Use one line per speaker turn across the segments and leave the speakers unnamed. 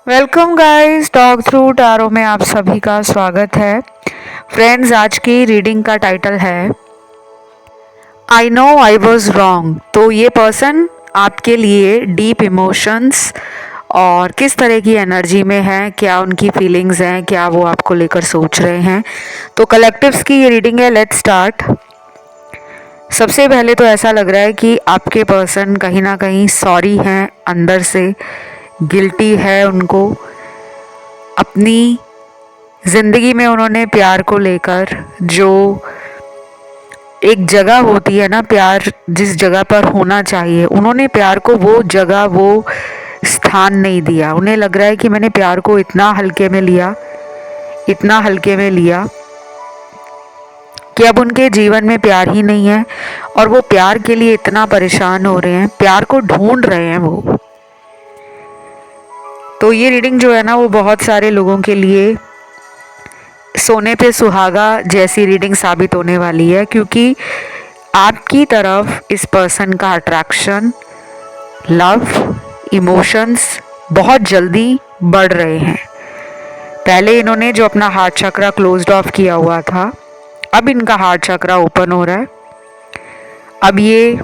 Welcome guys, talk through tarot में आप सभी का स्वागत है। फ्रेंड्स, आज की रीडिंग का टाइटल है I know I was wrong. तो ये पर्सन आपके लिए डीप इमोशंस और किस तरह की एनर्जी में है, क्या उनकी फीलिंग्स हैं, क्या वो आपको लेकर सोच रहे हैं। तो कलेक्टिव्स की ये रीडिंग है। Let's start. सबसे पहले तो ऐसा लग रहा है कि आपके पर्सन कहीं ना कहीं सॉरी हैं, अंदर से गिल्टी है उनको। अपनी ज़िंदगी में उन्होंने प्यार को लेकर, जो एक जगह होती है ना, प्यार जिस जगह पर होना चाहिए, उन्होंने प्यार को वो जगह, वो स्थान नहीं दिया। उन्हें लग रहा है कि मैंने प्यार को इतना हल्के में लिया, इतना हल्के में लिया कि अब उनके जीवन में प्यार ही नहीं है और वो प्यार के लिए इतना परेशान हो रहे हैं, प्यार को ढूंढ रहे हैं वो। तो ये रीडिंग जो है ना, वो बहुत सारे लोगों के लिए सोने पे सुहागा जैसी रीडिंग साबित होने वाली है, क्योंकि आपकी तरफ इस पर्सन का अट्रैक्शन, लव, इमोशंस बहुत जल्दी बढ़ रहे हैं। पहले इन्होंने जो अपना हार्ट चक्रा क्लोज्ड ऑफ किया हुआ था, अब इनका हार्ट चक्रा ओपन हो रहा है। अब ये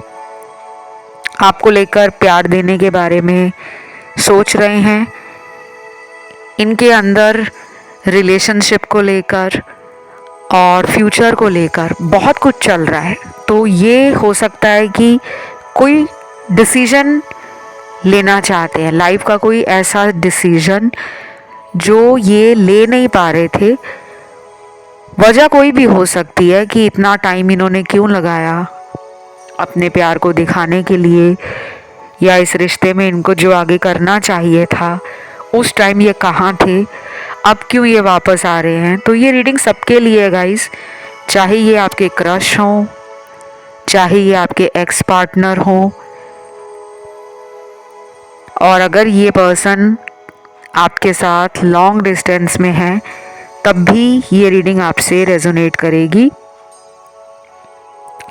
आपको लेकर प्यार देने के बारे में सोच रहे हैं। इनके अंदर रिलेशनशिप को लेकर और फ्यूचर को लेकर बहुत कुछ चल रहा है। तो ये हो सकता है कि कोई डिसीजन लेना चाहते हैं, लाइफ का कोई ऐसा डिसीजन जो ये ले नहीं पा रहे थे। वजह कोई भी हो सकती है कि इतना टाइम इन्होंने क्यों लगाया अपने प्यार को दिखाने के लिए, या इस रिश्ते में इनको जो आगे करना चाहिए था उस टाइम ये कहाँ थे, अब क्यों ये वापस आ रहे हैं। तो ये रीडिंग सबके लिए है गाइस, चाहे ये आपके क्रश हों, चाहे ये आपके एक्स पार्टनर हों, और अगर ये पर्सन आपके साथ लॉन्ग डिस्टेंस में है तब भी ये रीडिंग आपसे रेजोनेट करेगी।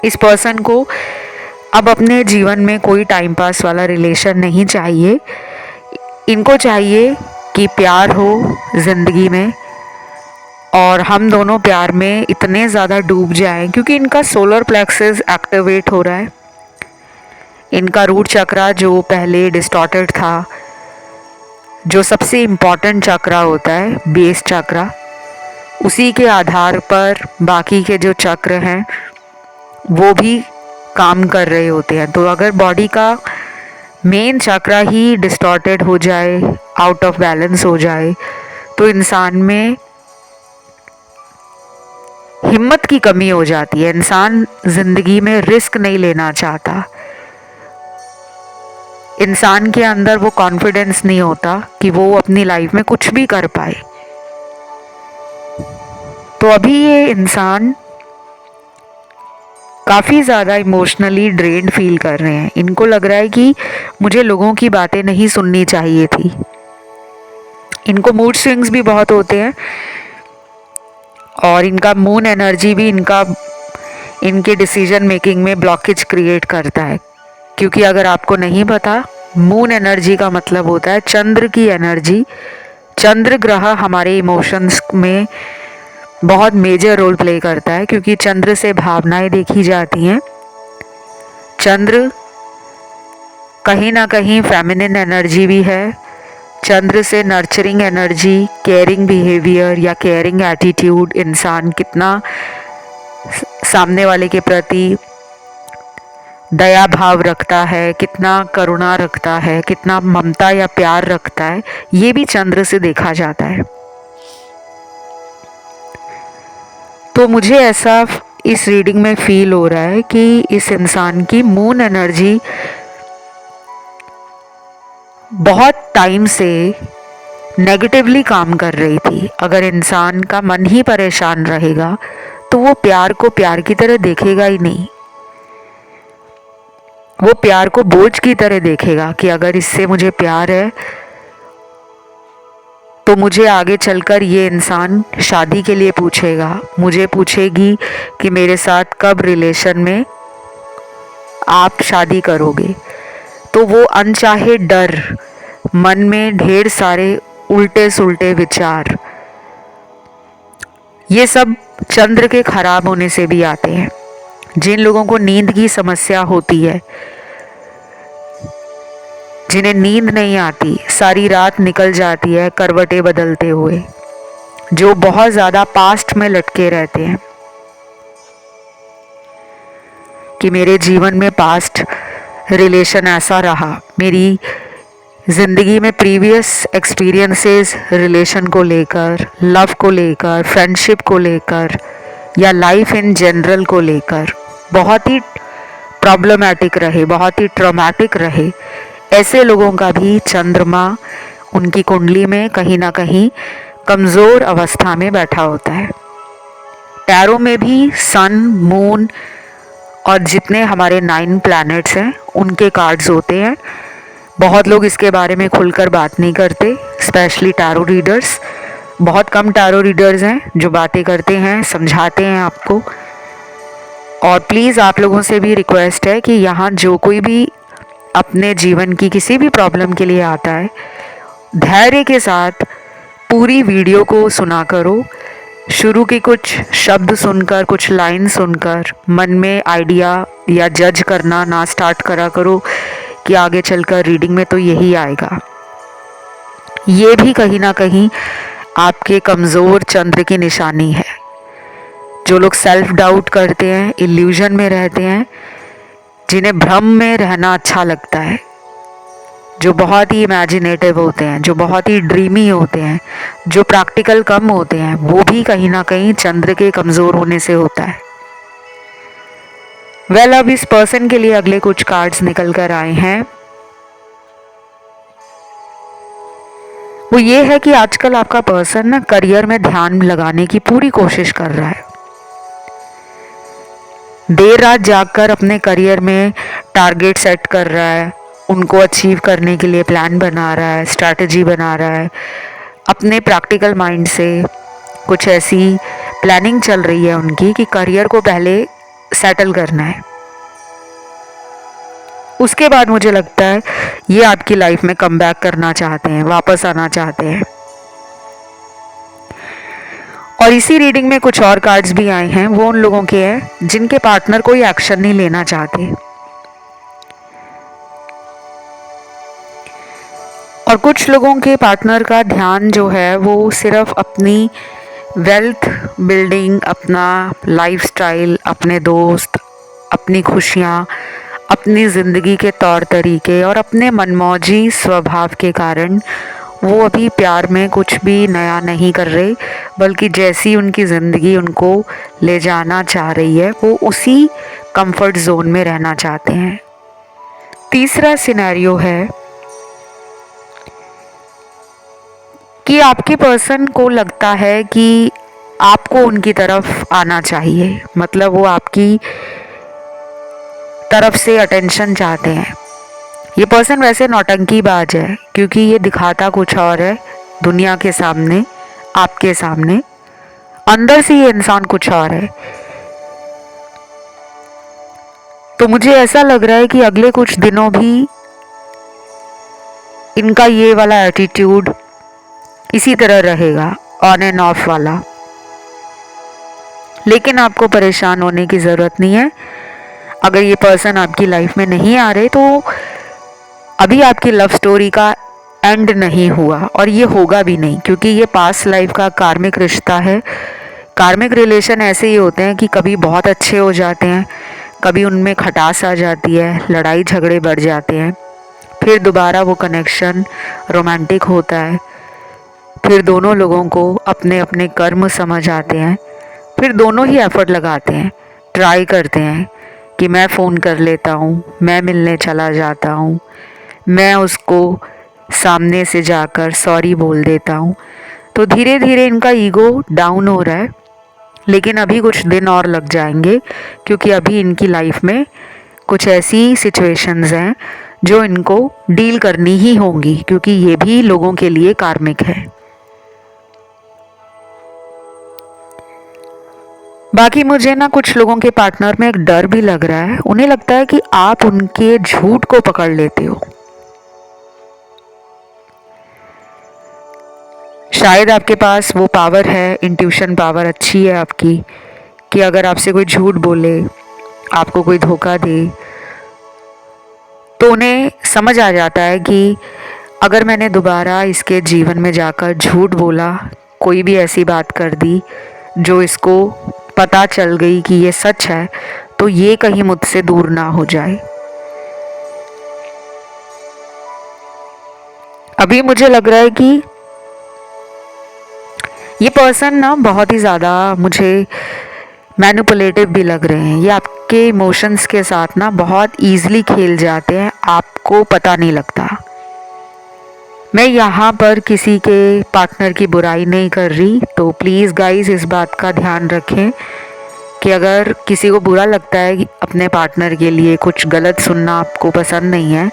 इस पर्सन को अब अपने जीवन में कोई टाइम पास वाला रिलेशन नहीं चाहिए। इनको चाहिए कि प्यार हो ज़िंदगी में और हम दोनों प्यार में इतने ज़्यादा डूब जाएं, क्योंकि इनका सोलर प्लेक्सस एक्टिवेट हो रहा है। इनका रूट चक्रा जो पहले डिस्टॉर्टेड था, जो सबसे इम्पॉर्टेंट चक्रा होता है, बेस चक्रा, उसी के आधार पर बाकी के जो चक्र हैं वो भी काम कर रहे होते हैं। तो अगर बॉडी का मेन चक्रा ही डिस्टॉर्टेड हो जाए, आउट ऑफ बैलेंस हो जाए, तो इंसान में हिम्मत की कमी हो जाती है। इंसान ज़िंदगी में रिस्क नहीं लेना चाहता। इंसान के अंदर वो कॉन्फिडेंस नहीं होता कि वो अपनी लाइफ में कुछ भी कर पाए। तो अभी ये इंसान काफ़ी ज़्यादा इमोशनली ड्रेन्ड फील कर रहे हैं। इनको लग रहा है कि मुझे लोगों की बातें नहीं सुननी चाहिए थी। इनको मूड स्विंग्स भी बहुत होते हैं और इनका मून एनर्जी भी इनके डिसीजन मेकिंग में ब्लॉकेज क्रिएट करता है। क्योंकि अगर आपको नहीं पता, मून एनर्जी का मतलब होता है चंद्र की एनर्जी। चंद्र ग्रह हमारे इमोशंस में बहुत मेजर रोल प्ले करता है, क्योंकि चंद्र से भावनाएं देखी जाती हैं। चंद्र कहीं ना कहीं फेमिनिन एनर्जी भी है। चंद्र से नर्चरिंग एनर्जी, केयरिंग बिहेवियर या केयरिंग एटीट्यूड, इंसान कितना सामने वाले के प्रति दया भाव रखता है, कितना करुणा रखता है, कितना ममता या प्यार रखता है, ये भी चंद्र से देखा जाता है। तो मुझे ऐसा इस रीडिंग में फील हो रहा है कि इस इंसान की मून एनर्जी बहुत टाइम से नेगेटिवली काम कर रही थी। अगर इंसान का मन ही परेशान रहेगा तो वो प्यार को प्यार की तरह देखेगा ही नहीं। वो प्यार को बोझ की तरह देखेगा कि अगर इससे मुझे प्यार है तो मुझे आगे चलकर ये इंसान शादी के लिए पूछेगा, मुझे पूछेगी कि मेरे साथ कब रिलेशन में आप शादी करोगे। तो वो अनचाहे डर मन में ढेर सारे उल्टे सुल्टे विचार, ये सब चंद्र के खराब होने से भी आते हैं। जिन लोगों को नींद की समस्या होती है, जिन्हें नींद नहीं आती, सारी रात निकल जाती है करवटें बदलते हुए, जो बहुत ज़्यादा पास्ट में लटके रहते हैं कि मेरे जीवन में पास्ट रिलेशन ऐसा रहा, मेरी ज़िंदगी में प्रीवियस एक्सपीरियंसेस रिलेशन को लेकर, लव को लेकर, फ्रेंडशिप को लेकर या लाइफ इन जनरल को लेकर बहुत ही प्रॉब्लमैटिक रहे, बहुत ही ट्रॉमेटिक रहे, ऐसे लोगों का भी चंद्रमा उनकी कुंडली में कहीं ना कहीं कमज़ोर अवस्था में बैठा होता है। टैरो में भी सन, मून और जितने हमारे 9 प्लैनेट्स हैं उनके कार्ड्स होते हैं। बहुत लोग इसके बारे में खुलकर बात नहीं करते, स्पेशली टैरो रीडर्स। बहुत कम टैरो रीडर्स हैं जो बातें करते हैं, समझाते हैं आपको। और प्लीज़ आप लोगों से भी रिक्वेस्ट है कि यहाँ जो कोई भी अपने जीवन की किसी भी प्रॉब्लम के लिए आता है, धैर्य के साथ पूरी वीडियो को सुना करो। शुरू की कुछ शब्द सुनकर, कुछ लाइन सुनकर मन में आइडिया या जज करना ना स्टार्ट करा करो कि आगे चलकर रीडिंग में तो यही आएगा। ये भी कहीं ना कहीं आपके कमज़ोर चंद्र की निशानी है। जो लोग सेल्फ डाउट करते हैं, इल्यूजन में रहते हैं, जिन्हें भ्रम में रहना अच्छा लगता है, जो बहुत ही इमेजिनेटिव होते हैं, जो बहुत ही ड्रीमी होते हैं, जो प्रैक्टिकल कम होते हैं, वो भी कहीं ना कहीं चंद्र के कमज़ोर होने से होता है। वेल, अब इस पर्सन के लिए अगले कुछ कार्ड्स निकल कर आए हैं। वो ये है कि आजकल आपका पर्सन ना करियर में ध्यान लगाने की पूरी कोशिश कर रहा है। देर रात जागकर अपने करियर में टारगेट सेट कर रहा है, उनको अचीव करने के लिए प्लान बना रहा है, स्ट्रैटेजी बना रहा है। अपने प्रैक्टिकल माइंड से कुछ ऐसी प्लानिंग चल रही है उनकी कि करियर को पहले सेटल करना है, उसके बाद मुझे लगता है ये आपकी लाइफ में कम बैक करना चाहते हैं, वापस आना चाहते हैं। और इसी रीडिंग में कुछ और कार्ड्स भी आए हैं, वो उन लोगों के हैं जिनके पार्टनर कोई एक्शन नहीं लेना चाहते, और कुछ लोगों के पार्टनर का ध्यान जो है वो सिर्फ अपनी वेल्थ बिल्डिंग, अपना लाइफस्टाइल, अपने दोस्त, अपनी खुशियाँ, अपनी ज़िंदगी के तौर तरीके और अपने मनमौजी स्वभाव के कारण वो अभी प्यार में कुछ भी नया नहीं कर रहे, बल्कि जैसी उनकी ज़िंदगी उनको ले जाना चाह रही है वो उसी कंफर्ट जोन में रहना चाहते हैं। तीसरा सिनेरियो है कि आपके पर्सन को लगता है कि आपको उनकी तरफ आना चाहिए, मतलब वो आपकी तरफ से अटेंशन चाहते हैं। ये पर्सन वैसे नौटंकीबाज है क्योंकि ये दिखाता कुछ और है दुनिया के सामने, आपके सामने, अंदर से ये इंसान कुछ और है। तो मुझे ऐसा लग रहा है कि अगले कुछ दिनों भी इनका ये वाला एटीट्यूड इसी तरह रहेगा, ऑन एंड ऑफ वाला। लेकिन आपको परेशान होने की ज़रूरत नहीं है। अगर ये पर्सन आपकी लाइफ में नहीं आ रहे तो अभी आपकी लव स्टोरी का एंड नहीं हुआ, और ये होगा भी नहीं, क्योंकि ये पास्ट लाइफ का कार्मिक रिश्ता है। कार्मिक रिलेशन ऐसे ही होते हैं कि कभी बहुत अच्छे हो जाते हैं, कभी उनमें खटास आ जाती है, लड़ाई झगड़े बढ़ जाते हैं, फिर दोबारा वो कनेक्शन रोमांटिक होता है, फिर दोनों लोगों को अपने अपने कर्म समझ आते हैं, फिर दोनों ही एफर्ट लगाते हैं, ट्राई करते हैं कि मैं फ़ोन कर लेता हूँ, मैं मिलने चला जाता हूँ, मैं उसको सामने से जाकर सॉरी बोल देता हूँ। तो धीरे धीरे इनका ईगो डाउन हो रहा है, लेकिन अभी कुछ दिन और लग जाएंगे, क्योंकि अभी इनकी लाइफ में कुछ ऐसी सिचुएशंस हैं जो इनको डील करनी ही होंगी, क्योंकि ये भी लोगों के लिए कार्मिक है। बाकी मुझे ना कुछ लोगों के पार्टनर में एक डर भी लग रहा है। उन्हें लगता है कि आप उनके झूठ को पकड़ लेते हो। शायद आपके पास वो पावर है, इंट्यूशन पावर अच्छी है आपकी, कि अगर आपसे कोई झूठ बोले, आपको कोई धोखा दे, तो उन्हें समझ आ जाता है कि अगर मैंने दोबारा इसके जीवन में जाकर झूठ बोला, कोई भी ऐसी बात कर दी जो इसको पता चल गई कि ये सच है, तो ये कहीं मुझसे दूर ना हो जाए। अभी मुझे लग रहा है कि ये पर्सन ना बहुत ही ज़्यादा मुझे मैनिपुलेटिव भी लग रहे हैं। ये आपके इमोशंस के साथ ना बहुत ईजिली खेल जाते हैं, आपको पता नहीं लगता। मैं यहाँ पर किसी के पार्टनर की बुराई नहीं कर रही, तो प्लीज़ गाइस इस बात का ध्यान रखें कि अगर किसी को बुरा लगता है कि अपने पार्टनर के लिए कुछ गलत सुनना आपको पसंद नहीं है,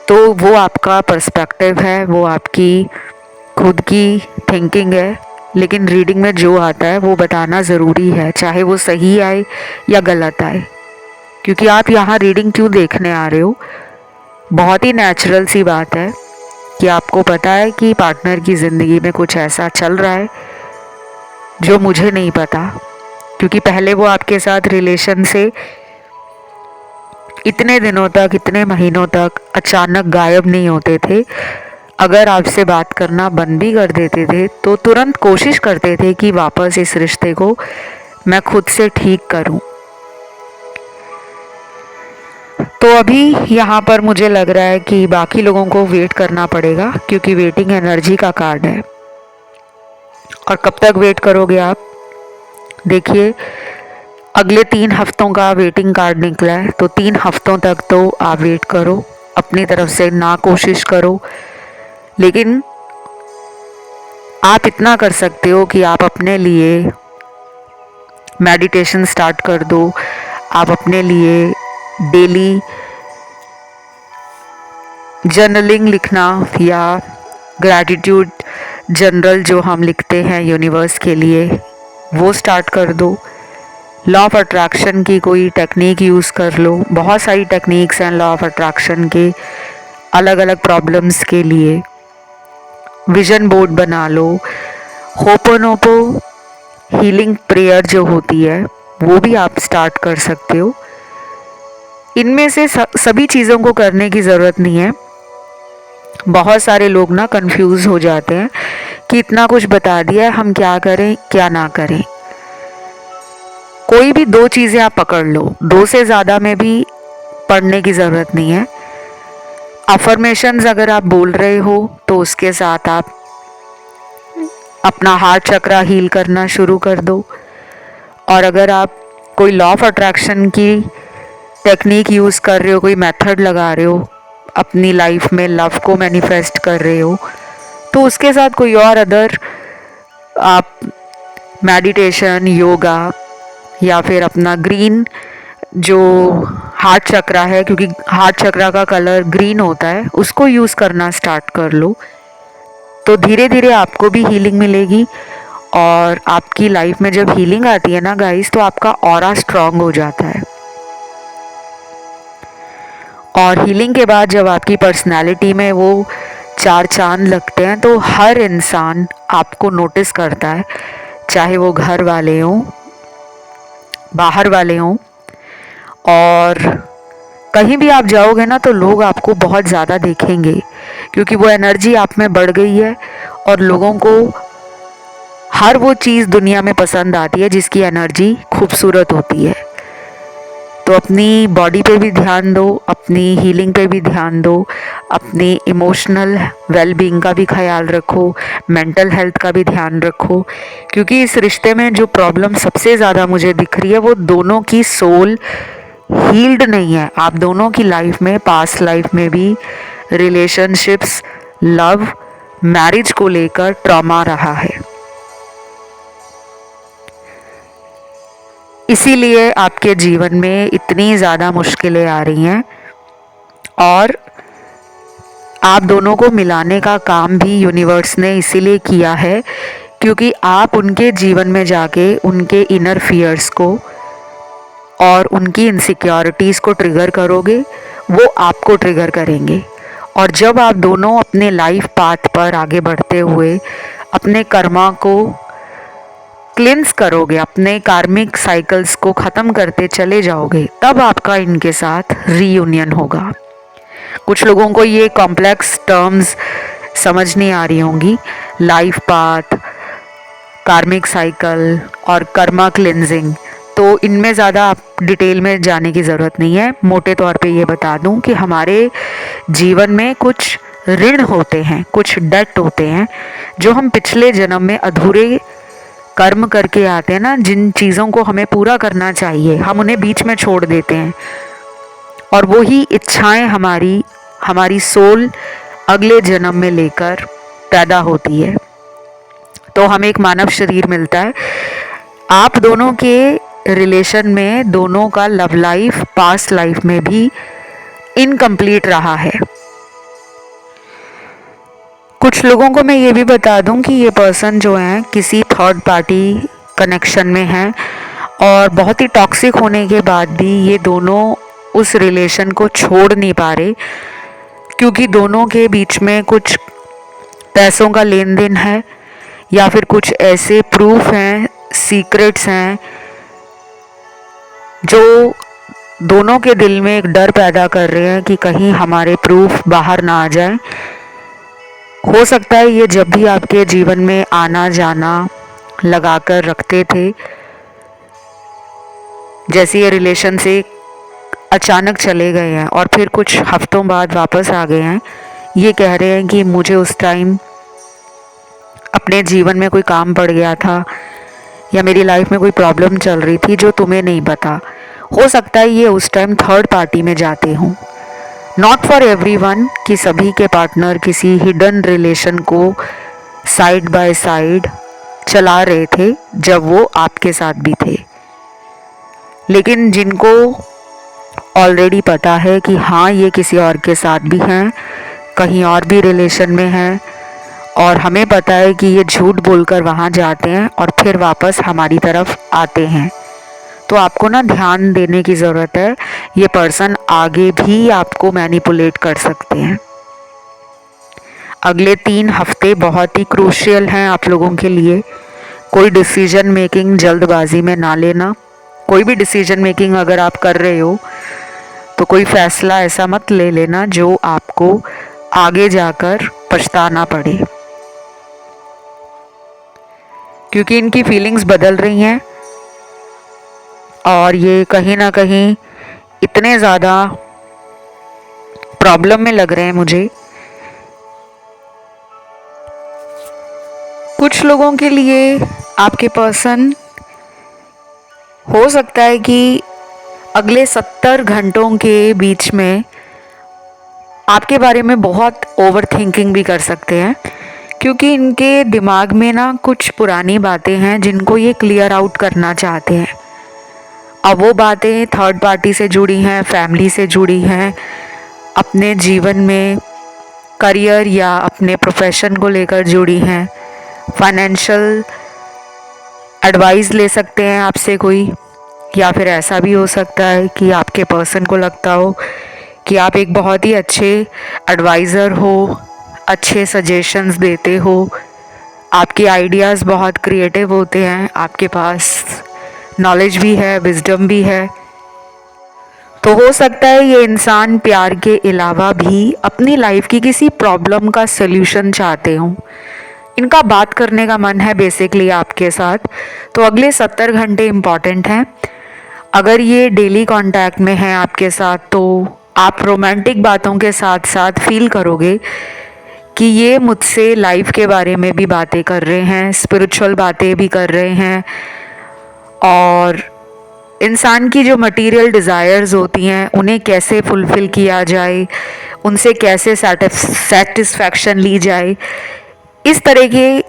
तो वो आपका पर्सपेक्टिव है, वो आपकी खुद की थिंकिंग है। लेकिन रीडिंग में जो आता है वो बताना ज़रूरी है, चाहे वो सही आए या गलत आए। क्योंकि आप यहाँ रीडिंग क्यों देखने आ रहे हो, बहुत ही नेचुरल सी बात है कि आपको पता है कि पार्टनर की ज़िंदगी में कुछ ऐसा चल रहा है जो मुझे नहीं पता। क्योंकि पहले वो आपके साथ रिलेशन से इतने दिनों तक, इतने महीनों तक अचानक गायब नहीं होते थे। अगर आपसे बात करना बंद भी कर देते थे तो तुरंत कोशिश करते थे कि वापस इस रिश्ते को मैं खुद से ठीक करूं। तो अभी यहाँ पर मुझे लग रहा है कि बाकी लोगों को वेट करना पड़ेगा, क्योंकि वेटिंग एनर्जी का कार्ड है। और कब तक वेट करोगे आप? देखिए, अगले 3 हफ्तों का वेटिंग कार्ड निकला है, तो 3 हफ्तों तक तो आप वेट करो, अपनी तरफ से ना कोशिश करो। लेकिन आप इतना कर सकते हो कि आप अपने लिए मेडिटेशन स्टार्ट कर दो। आप अपने लिए डेली जर्नलिंग लिखना या ग्रैटिट्यूड जनरल जो हम लिखते हैं यूनिवर्स के लिए, वो स्टार्ट कर दो। लॉ ऑफ अट्रैक्शन की कोई टेक्निक यूज़ कर लो। बहुत सारी टेक्निक्स हैं लॉ ऑफ अट्रैक्शन के, अलग अलग प्रॉब्लम्स के लिए। विजन बोर्ड बना लो। होपोनोपो हीलिंग प्रेयर जो होती है वो भी आप स्टार्ट कर सकते हो। इनमें से सभी चीज़ों को करने की ज़रूरत नहीं है। बहुत सारे लोग ना कंफ्यूज हो जाते हैं कि इतना कुछ बता दिया है, हम क्या करें क्या ना करें। कोई भी 2 चीज़ें आप पकड़ लो, 2 से ज़्यादा में भी पढ़ने की ज़रूरत नहीं है। अफर्मेशंस अगर आप बोल रहे हो तो उसके साथ आप अपना हार्ट चक्रा हील करना शुरू कर दो। और अगर आप कोई लॉ ऑफ अट्रैक्शन की टेक्निक यूज़ कर रहे हो, कोई मेथड लगा रहे हो, अपनी लाइफ में लव को मैनिफेस्ट कर रहे हो, तो उसके साथ कोई और अदर आप मेडिटेशन, योगा या फिर अपना ग्रीन जो हार्ट चक्रा है, क्योंकि हार्ट चक्रा का कलर ग्रीन होता है, उसको यूज़ करना स्टार्ट कर लो। तो धीरे धीरे आपको भी हीलिंग मिलेगी। और आपकी लाइफ में जब हीलिंग आती है ना गाइस, तो आपका ऑरा स्ट्रांग हो जाता है। और हीलिंग के बाद जब आपकी पर्सनालिटी में वो 4 चांद लगते हैं, तो हर इंसान आपको नोटिस करता है, चाहे वो घर वाले हों, बाहर वाले हों। और कहीं भी आप जाओगे ना तो लोग आपको बहुत ज़्यादा देखेंगे, क्योंकि वो एनर्जी आप में बढ़ गई है। और लोगों को हर वो चीज़ दुनिया में पसंद आती है जिसकी एनर्जी खूबसूरत होती है। तो अपनी बॉडी पे भी ध्यान दो, अपनी हीलिंग पे भी ध्यान दो, अपनी इमोशनल वेलबींग का भी ख्याल रखो, मेंटल हेल्थ का भी ध्यान रखो। क्योंकि इस रिश्ते में जो प्रॉब्लम सबसे ज़्यादा मुझे दिख रही है, वो दोनों की सोल हील्ड नहीं है। आप दोनों की लाइफ में, पास्ट लाइफ में भी रिलेशनशिप्स, लव, मैरिज को लेकर ट्रॉमा रहा है। इसीलिए आपके जीवन में इतनी ज़्यादा मुश्किलें आ रही हैं। और आप दोनों को मिलाने का काम भी यूनिवर्स ने इसीलिए किया है, क्योंकि आप उनके जीवन में जाके उनके इनर फियर्स को और उनकी इनसिक्योरिटीज़ को ट्रिगर करोगे, वो आपको ट्रिगर करेंगे। और जब आप दोनों अपने लाइफ पाथ पर आगे बढ़ते हुए अपने कर्मा को क्लिंस करोगे, अपने कार्मिक साइकिल्स को ख़त्म करते चले जाओगे, तब आपका इनके साथ रीयूनियन होगा। कुछ लोगों को ये कॉम्प्लेक्स टर्म्स समझ नहीं आ रही होंगी, लाइफ पाथ, कार्मिक साइकिल और कर्मा क्लिनजिंग, तो इनमें ज़्यादा आप डिटेल में जाने की ज़रूरत नहीं है। मोटे तौर पे ये बता दूं कि हमारे जीवन में कुछ ऋण होते हैं, कुछ डेट होते हैं जो हम पिछले जन्म में अधूरे कर्म करके आते हैं ना, जिन चीज़ों को हमें पूरा करना चाहिए हम उन्हें बीच में छोड़ देते हैं, और वही इच्छाएं हमारी सोल अगले जन्म में लेकर पैदा होती है। तो हमें एक मानव शरीर मिलता है। आप दोनों के रिलेशन में दोनों का लव लाइफ पास्ट लाइफ में भी इनकम्प्लीट रहा है। कुछ लोगों को मैं ये भी बता दूं कि ये पर्सन जो है किसी थर्ड पार्टी कनेक्शन में है, और बहुत ही टॉक्सिक होने के बाद भी ये दोनों उस रिलेशन को छोड़ नहीं पा रहे, क्योंकि दोनों के बीच में कुछ पैसों का लेन देन है, या फिर कुछ ऐसे प्रूफ हैं, सीक्रेट्स हैं जो दोनों के दिल में एक डर पैदा कर रहे हैं कि कहीं हमारे प्रूफ बाहर ना आ जाए। हो सकता है ये जब भी आपके जीवन में आना जाना लगाकर रखते थे, जैसे ये रिलेशन से अचानक चले गए हैं और फिर कुछ हफ्तों बाद वापस आ गए हैं, ये कह रहे हैं कि मुझे उस टाइम अपने जीवन में कोई काम पड़ गया था, या मेरी लाइफ में कोई प्रॉब्लम चल रही थी जो तुम्हें नहीं पता। हो सकता है ये उस टाइम थर्ड पार्टी में जाते हों। नॉट फॉर एवरीवन कि सभी के पार्टनर किसी हिडन रिलेशन को साइड बाय साइड चला रहे थे जब वो आपके साथ भी थे, लेकिन जिनको ऑलरेडी पता है कि हाँ ये किसी और के साथ भी हैं, कहीं और भी रिलेशन में हैं, और हमें पता है कि ये झूठ बोलकर वहाँ जाते हैं और फिर वापस हमारी तरफ आते हैं, तो आपको ना ध्यान देने की ज़रूरत है। ये पर्सन आगे भी आपको मैनिपुलेट कर सकते हैं। अगले 3 हफ्ते बहुत ही क्रूशियल हैं आप लोगों के लिए। कोई डिसीजन मेकिंग जल्दबाजी में ना लेना। कोई भी डिसीजन मेकिंग अगर आप कर रहे हो तो कोई फैसला ऐसा मत ले लेना जो आपको आगे जाकर पछताना पड़े, क्योंकि इनकी फीलिंग्स बदल रही हैं और ये कहीं ना कहीं इतने ज़्यादा प्रॉब्लम में लग रहे हैं मुझे। कुछ लोगों के लिए आपके पर्सन हो सकता है कि अगले 70 घंटों के बीच में आपके बारे में बहुत ओवर थिंकिंग भी कर सकते हैं, क्योंकि इनके दिमाग में ना कुछ पुरानी बातें हैं जिनको ये क्लियर आउट करना चाहते हैं। अब वो बातें थर्ड पार्टी से जुड़ी हैं, फैमिली से जुड़ी हैं, अपने जीवन में करियर या अपने प्रोफेशन को लेकर जुड़ी हैं, फाइनेंशियल एडवाइस ले सकते हैं आपसे कोई, या फिर ऐसा भी हो सकता है कि आपके पर्सन को लगता हो कि आप एक बहुत ही अच्छे एडवाइज़र हो, अच्छे सजेशंस देते हो, आपके आइडियाज़ बहुत क्रिएटिव होते हैं, आपके पास नॉलेज भी है, विजडम भी है। तो हो सकता है ये इंसान प्यार के अलावा भी अपनी लाइफ की किसी प्रॉब्लम का सल्यूशन चाहते हों। इनका बात करने का मन है बेसिकली आपके साथ। तो अगले 70 घंटे इम्पॉर्टेंट हैं। अगर ये डेली कांटेक्ट में है आपके साथ, तो आप रोमांटिक बातों के साथ साथ फील करोगे कि ये मुझसे लाइफ के बारे में भी बातें कर रहे हैं, स्पिरिचुअल बातें भी कर रहे हैं, और इंसान की जो मटेरियल डिज़ायर्स होती हैं उन्हें कैसे फुलफ़िल किया जाए, उनसे कैसे सेटिस्फैक्शन ली जाए, इस तरह के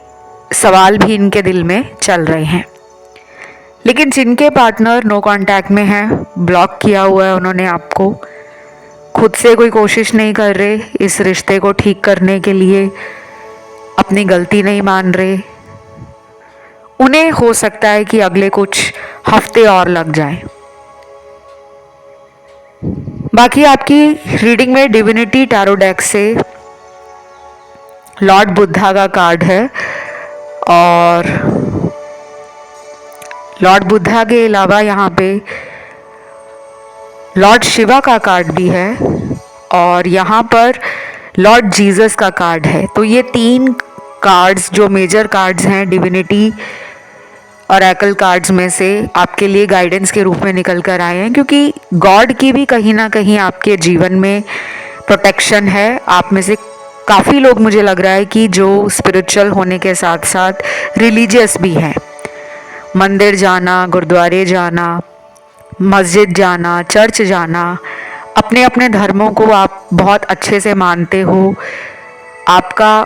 सवाल भी इनके दिल में चल रहे हैं। लेकिन जिनके पार्टनर नो कांटेक्ट में हैं, ब्लॉक किया हुआ है उन्होंने आपको, खुद से कोई कोशिश नहीं कर रहे इस रिश्ते को ठीक करने के लिए, अपनी गलती नहीं मान रहे, उन्हें हो सकता है कि अगले कुछ हफ्ते और लग जाए। बाकी आपकी रीडिंग में डिविनिटी टैरो डेक से लॉर्ड बुद्धा का कार्ड है और लॉर्ड बुद्धा के अलावा यहाँ पे लॉर्ड शिवा का कार्ड भी है और यहाँ पर लॉर्ड जीसस का कार्ड है। तो ये 3 कार्ड्स जो मेजर कार्ड्स हैं डिविनिटी और ऑरेकल कार्ड्स में से आपके लिए गाइडेंस के रूप में निकल कर आए हैं, क्योंकि गॉड की भी कहीं ना कहीं आपके जीवन में प्रोटेक्शन है। आप में से काफ़ी लोग, मुझे लग रहा है कि जो स्पिरिचुअल होने के साथ साथ रिलीजियस भी हैं। मंदिर जाना, गुरुद्वारे जाना, मस्जिद जाना, चर्च जाना, अपने अपने धर्मों को आप बहुत अच्छे से मानते हो। आपका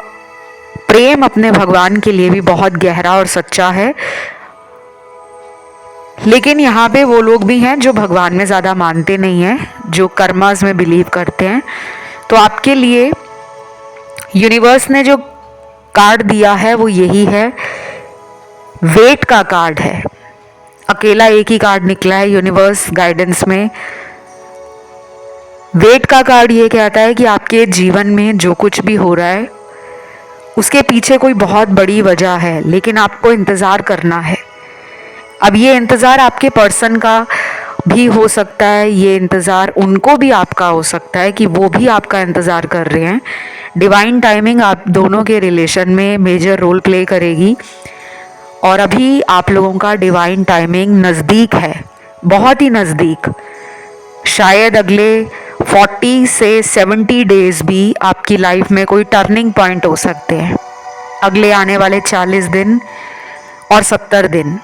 प्रेम अपने भगवान के लिए भी बहुत गहरा और सच्चा है। लेकिन यहाँ पे वो लोग भी हैं जो भगवान में ज़्यादा मानते नहीं हैं, जो कर्मास में बिलीव करते हैं। तो आपके लिए यूनिवर्स ने जो कार्ड दिया है वो यही है, वेट का कार्ड है। अकेला एक ही कार्ड निकला है यूनिवर्स गाइडेंस में। वेट का कार्ड ये कहता है कि आपके जीवन में जो कुछ भी हो रहा है उसके पीछे कोई बहुत बड़ी वजह है, लेकिन आपको इंतज़ार करना है। अब ये इंतज़ार आपके पर्सन का भी हो सकता है, ये इंतज़ार उनको भी आपका हो सकता है कि वो भी आपका इंतज़ार कर रहे हैं। डिवाइन टाइमिंग आप दोनों के रिलेशन में मेजर रोल प्ले करेगी और अभी आप लोगों का डिवाइन टाइमिंग नज़दीक है, बहुत ही नज़दीक। शायद अगले 40 से 70 डेज़ भी आपकी लाइफ में कोई टर्निंग पॉइंट हो सकते हैं, अगले आने वाले 40 दिन और 70 दिन।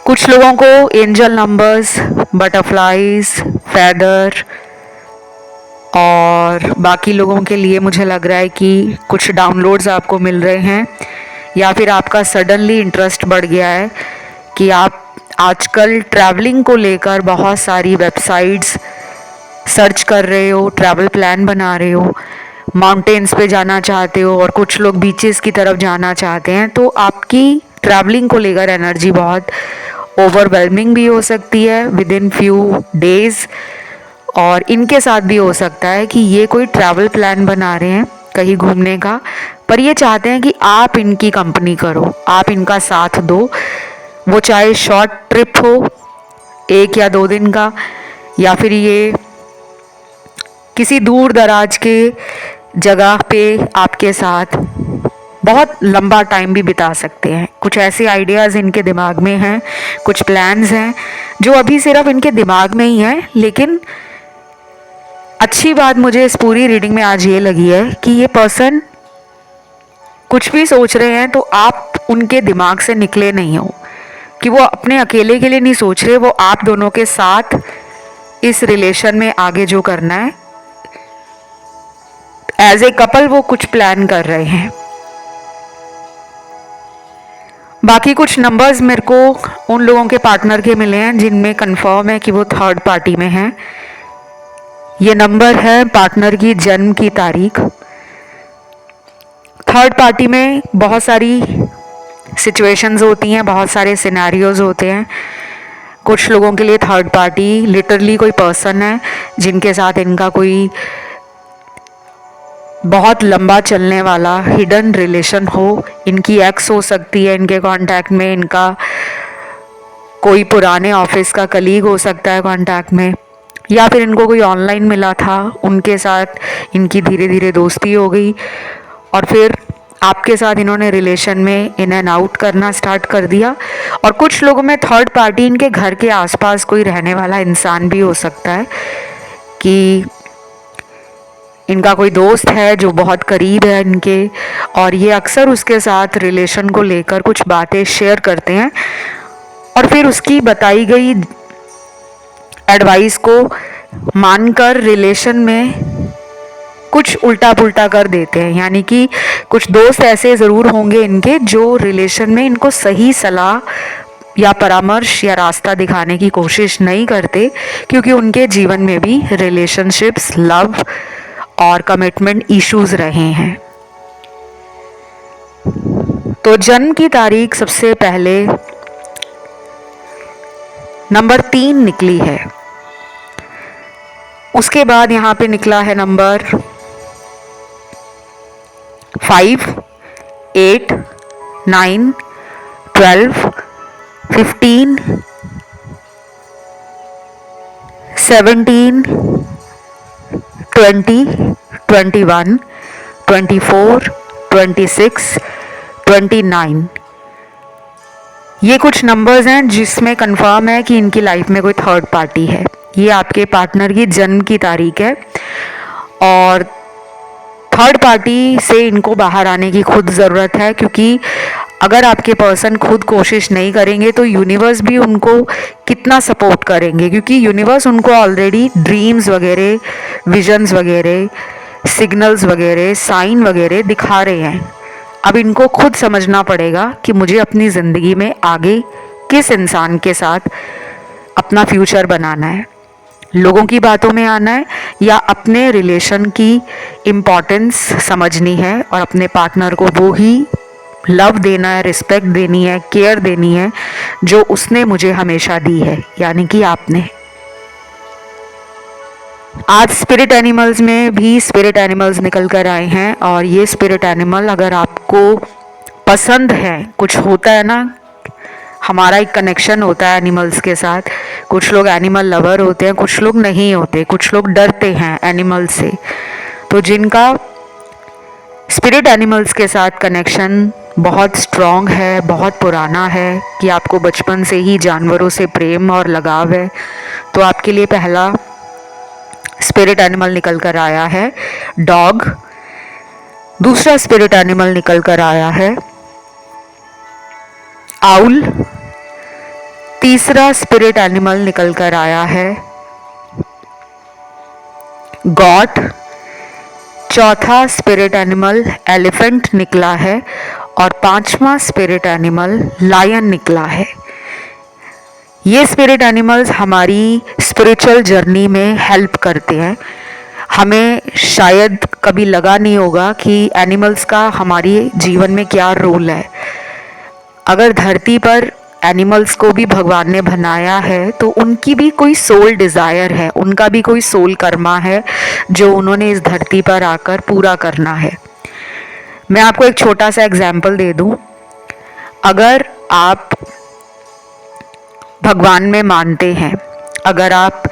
कुछ लोगों को एंजल नंबर्स, बटरफ्लाइज, फैदर और बाकी लोगों के लिए मुझे लग रहा है कि कुछ डाउनलोड्स आपको मिल रहे हैं, या फिर आपका सडनली इंटरेस्ट बढ़ गया है कि आप आजकल ट्रैवलिंग को लेकर बहुत सारी वेबसाइट्स सर्च कर रहे हो, ट्रैवल प्लान बना रहे हो, माउंटेन्स पे जाना चाहते हो और कुछ लोग बीचेस की तरफ जाना चाहते हैं। तो आपकी ट्रैवलिंग को लेकर एनर्जी बहुत ओवरवेलमिंग भी हो सकती है विद इन फ्यू डेज़, और इनके साथ भी हो सकता है कि ये कोई ट्रैवल प्लान बना रहे हैं कहीं घूमने का, पर ये चाहते हैं कि आप इनकी कंपनी करो, आप इनका साथ दो। वो चाहे शॉर्ट ट्रिप हो 1 या 2 दिन का, या फिर ये किसी दूर दराज के जगह पे आपके साथ बहुत लंबा टाइम भी बिता सकते हैं। कुछ ऐसे आइडियाज़ इनके दिमाग में हैं, कुछ प्लान्स हैं जो अभी सिर्फ इनके दिमाग में ही हैं। लेकिन अच्छी बात मुझे इस पूरी रीडिंग में आज ये लगी है कि ये पर्सन कुछ भी सोच रहे हैं तो आप उनके दिमाग से निकले नहीं हो, कि वो अपने अकेले के लिए नहीं सोच रहे, वो आप दोनों के साथ इस रिलेशन में आगे जो करना है एज ए कपल वो कुछ प्लान कर रहे हैं। बाकी कुछ नंबर्स मेरे को उन लोगों के पार्टनर के मिले हैं जिनमें कंफर्म है कि वो थर्ड पार्टी में हैं। ये नंबर है पार्टनर की जन्म की तारीख। थर्ड पार्टी में बहुत सारी सिचुएशंस होती हैं, बहुत सारे सिनेरियोज होते हैं। कुछ लोगों के लिए थर्ड पार्टी लिटरली कोई पर्सन है जिनके साथ इनका कोई बहुत लंबा चलने वाला हिडन रिलेशन हो। इनकी एक्स हो सकती है इनके कांटेक्ट में, इनका कोई पुराने ऑफिस का कलीग हो सकता है कांटेक्ट में, या फिर इनको कोई ऑनलाइन मिला था, उनके साथ इनकी धीरे धीरे दोस्ती हो गई और फिर आपके साथ इन्होंने रिलेशन में इन एंड आउट करना स्टार्ट कर दिया। और कुछ लोगों में थर्ड पार्टी इनके घर के आसपास कोई रहने वाला इंसान भी हो सकता है, कि इनका कोई दोस्त है जो बहुत करीब है इनके, और ये अक्सर उसके साथ रिलेशन को लेकर कुछ बातें शेयर करते हैं और फिर उसकी बताई गई एडवाइस को मानकर रिलेशन में कुछ उल्टा पुल्टा कर देते हैं। यानी कि कुछ दोस्त ऐसे ज़रूर होंगे इनके जो रिलेशन में इनको सही सलाह या परामर्श या रास्ता दिखाने की कोशिश नहीं करते, क्योंकि उनके जीवन में भी रिलेशनशिप्स, लव और कमिटमेंट इश्यूज रहे हैं। तो जन्म की तारीख सबसे पहले नंबर 3 निकली है। उसके बाद यहाँ पे निकला है नंबर 5, 8, 9, 12, 15, 17, 20, 21, 24, 26, 29। ये कुछ नंबर्स हैं जिसमें कंफर्म है कि इनकी लाइफ में कोई थर्ड पार्टी है। ये आपके पार्टनर की जन्म की तारीख है और थर्ड पार्टी से इनको बाहर आने की खुद ज़रूरत है, क्योंकि अगर आपके पर्सन खुद कोशिश नहीं करेंगे तो यूनिवर्स भी उनको कितना सपोर्ट करेंगे, क्योंकि यूनिवर्स उनको ऑलरेडी ड्रीम्स वगैरह, विजन्स वगैरह, सिग्नल्स वगैरह, साइन वगैरह दिखा रहे हैं। अब इनको खुद समझना पड़ेगा कि मुझे अपनी ज़िंदगी में आगे किस इंसान के साथ अपना फ्यूचर बनाना है, लोगों की बातों में आना है या अपने रिलेशन की इम्पोर्टेंस समझनी है और अपने पार्टनर को वो ही लव देना है, रिस्पेक्ट देनी है, केयर देनी है जो उसने मुझे हमेशा दी है, यानी कि आपने। आज स्पिरिट एनिमल्स में भी स्पिरिट एनिमल्स निकल कर आए हैं और ये स्पिरिट एनिमल अगर आपको पसंद है, कुछ होता है ना, हमारा एक कनेक्शन होता है एनिमल्स के साथ। कुछ लोग एनिमल लवर होते हैं, कुछ लोग नहीं होते, कुछ लोग डरते हैं एनिमल से। तो जिनका स्पिरिट एनिमल्स के साथ कनेक्शन बहुत स्ट्रॉन्ग है, बहुत पुराना है, कि आपको बचपन से ही जानवरों से प्रेम और लगाव है, तो आपके लिए पहला स्पिरिट एनिमल निकल कर आया है डॉग। दूसरा स्पिरिट एनिमल निकल कर आया है आउल। तीसरा स्पिरिट एनिमल निकल कर आया है गॉट। चौथा स्पिरिट एनिमल एलिफेंट निकला है और पांचवा स्पिरिट एनिमल लायन निकला है। ये स्पिरिट एनिमल्स हमारी स्पिरिचुअल जर्नी में हेल्प करते हैं। हमें शायद कभी लगा नहीं होगा कि एनिमल्स का हमारे जीवन में क्या रोल है। अगर धरती पर एनिमल्स को भी भगवान ने बनाया है तो उनकी भी कोई सोल डिज़ायर है, उनका भी कोई सोल कर्मा है जो उन्होंने इस धरती पर आकर पूरा करना है। मैं आपको एक छोटा सा एग्जाम्पल दे दूं। अगर आप भगवान में मानते हैं, अगर आप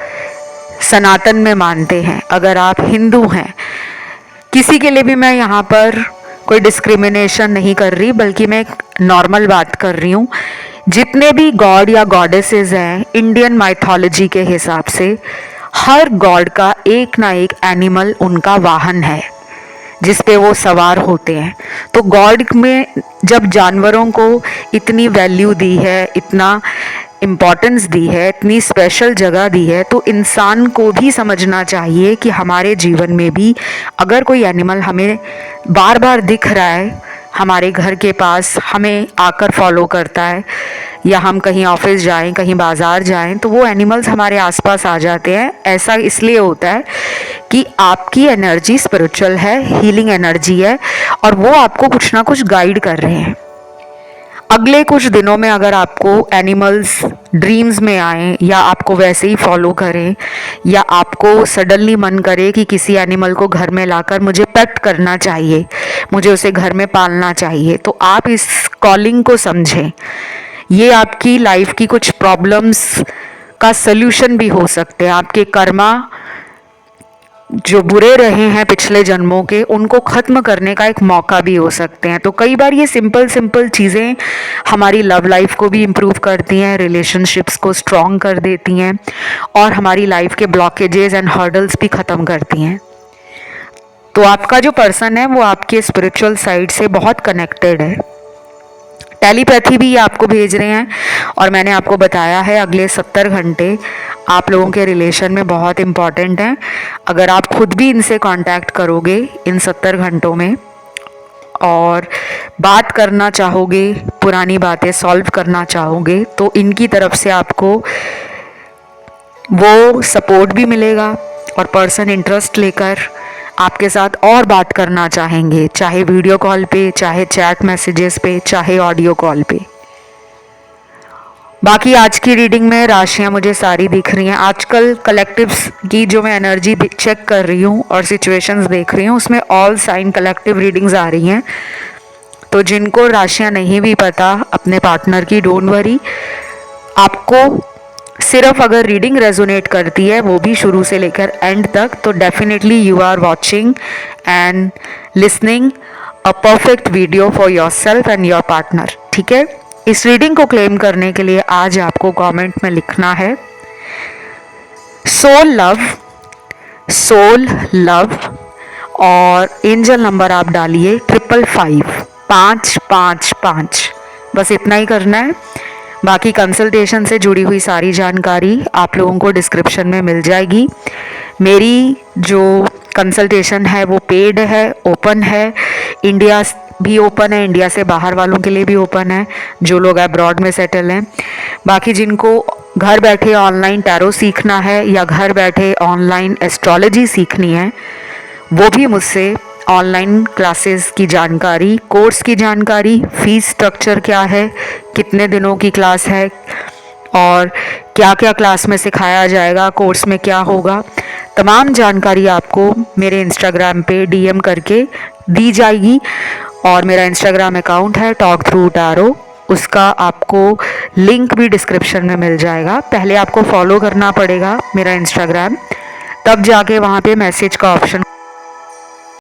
सनातन में मानते हैं, अगर आप हिंदू हैं, किसी के लिए भी मैं यहाँ पर कोई डिस्क्रिमिनेशन नहीं कर रही, बल्कि मैं एक नॉर्मल बात कर रही हूँ। जितने भी गॉड या गॉडेसेस हैं इंडियन माइथोलॉजी के हिसाब से, हर गॉड का एक ना एक एनिमल उनका वाहन है जिस पे वो सवार होते हैं। तो गॉड में जब जानवरों को इतनी वैल्यू दी है, इतना इम्पोर्टेंस दी है, इतनी स्पेशल जगह दी है, तो इंसान को भी समझना चाहिए कि हमारे जीवन में भी अगर कोई एनिमल हमें बार बार दिख रहा है, हमारे घर के पास हमें आकर फॉलो करता है, या हम कहीं ऑफिस जाएं, कहीं बाज़ार जाएं, तो वो एनिमल्स हमारे आसपास आ जाते हैं। ऐसा इसलिए होता है कि आपकी एनर्जी स्पिरिचुअल है, हीलिंग एनर्जी है, और वो आपको कुछ ना कुछ गाइड कर रहे हैं। अगले कुछ दिनों में अगर आपको एनिमल्स ड्रीम्स में आए या आपको वैसे ही फॉलो करें, या आपको सडनली मन करे कि किसी एनिमल को घर में लाकर मुझे पेट करना चाहिए, मुझे उसे घर में पालना चाहिए, तो आप इस कॉलिंग को समझें। ये आपकी लाइफ की कुछ प्रॉब्लम्स का सल्यूशन भी हो सकते हैं। आपके कर्मा जो बुरे रहे हैं पिछले जन्मों के, उनको ख़त्म करने का एक मौका भी हो सकते हैं। तो कई बार ये सिंपल चीज़ें हमारी लव लाइफ को भी इम्प्रूव करती हैं, रिलेशनशिप्स को स्ट्रॉन्ग कर देती हैं, और हमारी लाइफ के ब्लॉकेजेस एंड हर्डल्स भी ख़त्म करती हैं। तो आपका जो पर्सन है वो आपके स्पिरिचुअल साइड से बहुत कनेक्टेड है। टेलीपैथी भी आपको भेज रहे हैं, और मैंने आपको बताया है अगले 70 घंटे आप लोगों के रिलेशन में बहुत इम्पॉर्टेंट हैं। अगर आप खुद भी इनसे कांटेक्ट करोगे इन 70 घंटों में और बात करना चाहोगे, पुरानी बातें सॉल्व करना चाहोगे, तो इनकी तरफ से आपको वो सपोर्ट भी मिलेगा, और पर्सन इंटरेस्ट लेकर आपके साथ और बात करना चाहेंगे, चाहे वीडियो कॉल पे, चाहे चैट मैसेजेस पे, चाहे ऑडियो कॉल पे। बाकी आज की रीडिंग में राशियां मुझे सारी दिख रही हैं। आजकल कलेक्टिव्स की जो मैं एनर्जी चेक कर रही हूँ और सिचुएशंस देख रही हूँ, उसमें ऑल साइन कलेक्टिव रीडिंग्स आ रही हैं। तो जिनको राशियां नहीं भी पता अपने पार्टनर की, डोंट वरी। आपको सिर्फ अगर रीडिंग रेजोनेट करती है, वो भी शुरू से लेकर एंड तक, तो definitely you are watching and listening a perfect video for yourself and your partner. ठीक है, इस रीडिंग को क्लेम करने के लिए आज आपको कमेंट में लिखना है सोल लव, सोल लव, और एंजल नंबर आप डालिए 555 555। बस इतना ही करना है। बाकी कंसल्टेशन से जुड़ी हुई सारी जानकारी आप लोगों को डिस्क्रिप्शन में मिल जाएगी। मेरी जो कंसल्टेशन है वो पेड है, ओपन है, इंडिया भी ओपन है, इंडिया से बाहर वालों के लिए भी ओपन है, जो लोग अब्रॉड में सेटल हैं। बाकी जिनको घर बैठे ऑनलाइन टैरो सीखना है या घर बैठे ऑनलाइन एस्ट्रोलॉजी सीखनी है, वो भी मुझसे ऑनलाइन क्लासेस की जानकारी, कोर्स की जानकारी, फीस स्ट्रक्चर क्या है, कितने दिनों की क्लास है और क्या क्या क्लास में सिखाया जाएगा, कोर्स में क्या होगा, तमाम जानकारी आपको मेरे इंस्टाग्राम पे डीएम करके दी जाएगी। और मेरा इंस्टाग्राम अकाउंट है टॉक थ्रू टैरो, उसका आपको लिंक भी डिस्क्रिप्शन में मिल जाएगा। पहले आपको फॉलो करना पड़ेगा मेरा इंस्टाग्राम, तब जाके वहाँ पे मैसेज का ऑप्शन